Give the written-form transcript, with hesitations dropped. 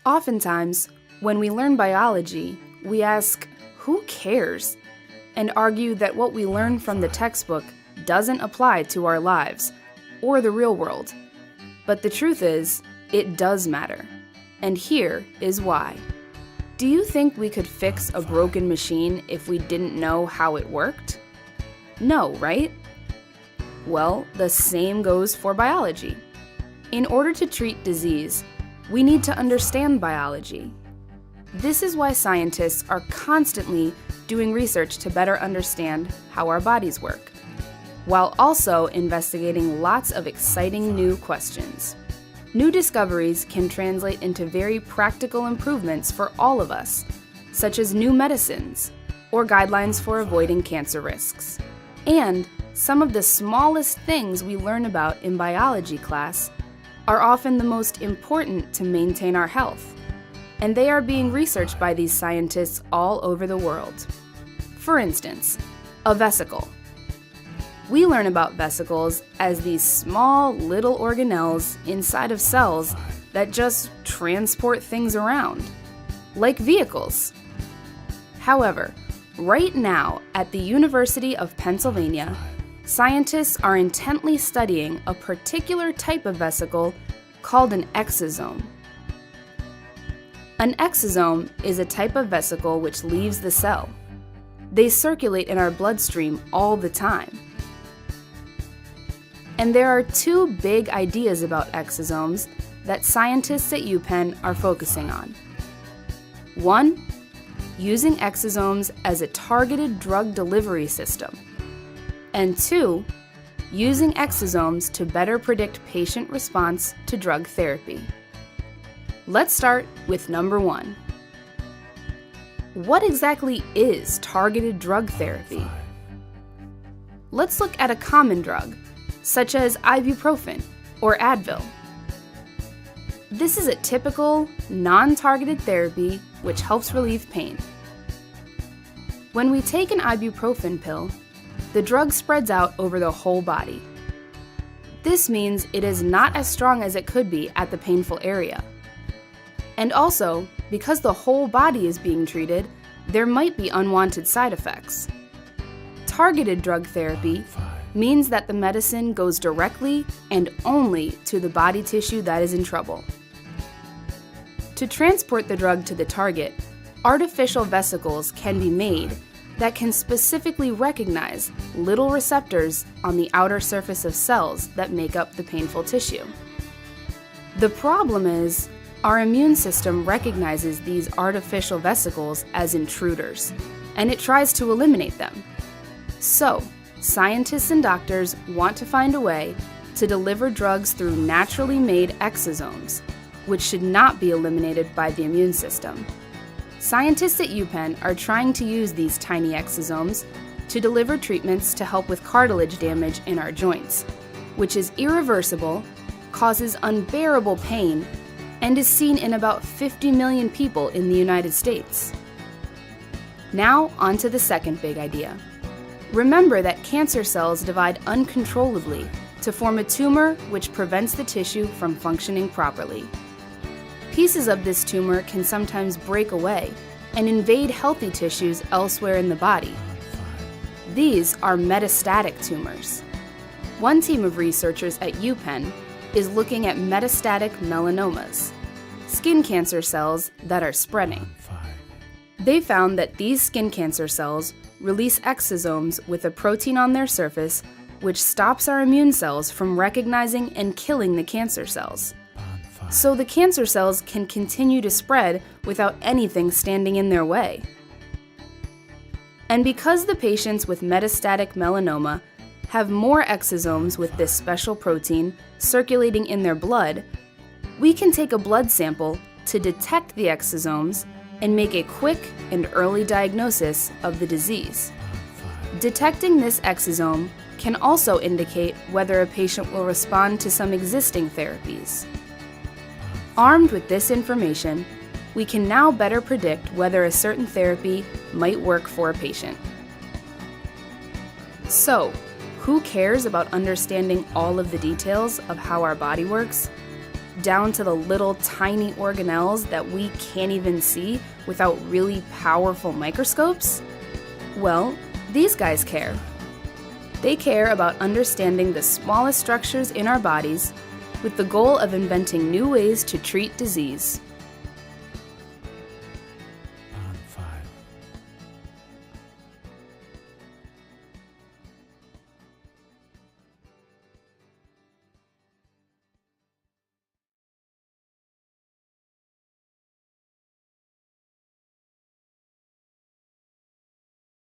Oftentimes, when we learn biology, we ask, who cares? And argue that what we learn from the textbook doesn't apply to our lives or the real world. But the truth is, it does matter. And here is why. Do you think we could fix a broken machine if we didn't know how it worked? No, right? Well, the same goes for biology. In order to treat disease, we need to understand biology. This is why scientists are constantly doing research to better understand how our bodies work, while also investigating lots of exciting new questions. New discoveries can translate into very practical improvements for all of us, such as new medicines or guidelines for avoiding cancer risks. And some of the smallest things we learn about in biology class are often the most important to maintain our health, and they are being researched by these scientists all over the world. For instance, a vesicle. We learn about vesicles as these small little organelles inside of cells that just transport things around, like vehicles. However, right now at the University of Pennsylvania, scientists are intently studying a particular type of vesicle called an exosome. An exosome is a type of vesicle which leaves the cell. They circulate in our bloodstream all the time. And there are two big ideas about exosomes that scientists at UPenn are focusing on. One, using exosomes as a targeted drug delivery system. And two, using exosomes to better predict patient response to drug therapy. Let's start with number one. What exactly is targeted drug therapy? Let's look at a common drug, such as ibuprofen or Advil. This is a typical, non-targeted therapy which helps relieve pain. When we take an ibuprofen pill, the drug spreads out over the whole body. This means it is not as strong as it could be at the painful area. And also, because the whole body is being treated, there might be unwanted side effects. Targeted drug therapy means that the medicine goes directly and only to the body tissue that is in trouble. To transport the drug to the target, artificial vesicles can be made that can specifically recognize little receptors on the outer surface of cells that make up the painful tissue. The problem is, our immune system recognizes these artificial vesicles as intruders, and it tries to eliminate them. So, scientists and doctors want to find a way to deliver drugs through naturally made exosomes, which should not be eliminated by the immune system. Scientists at UPenn are trying to use these tiny exosomes to deliver treatments to help with cartilage damage in our joints, which is irreversible, causes unbearable pain, and is seen in about 50 million people in the United States. Now, on to the second big idea. Remember that cancer cells divide uncontrollably to form a tumor which prevents the tissue from functioning properly. Pieces of this tumor can sometimes break away and invade healthy tissues elsewhere in the body. These are metastatic tumors. One team of researchers at UPenn is looking at metastatic melanomas, skin cancer cells that are spreading. They found that these skin cancer cells release exosomes with a protein on their surface which stops our immune cells from recognizing and killing the cancer cells. So the cancer cells can continue to spread without anything standing in their way. And because the patients with metastatic melanoma have more exosomes with this special protein circulating in their blood, we can take a blood sample to detect the exosomes and make a quick and early diagnosis of the disease. Detecting this exosome can also indicate whether a patient will respond to some existing therapies. Armed with this information, we can now better predict whether a certain therapy might work for a patient. So, who cares about understanding all of the details of how our body works? down to the little tiny organelles that we can't even see without really powerful microscopes? Well, these guys care. They care about understanding the smallest structures in our bodies with the goal of inventing new ways to treat disease.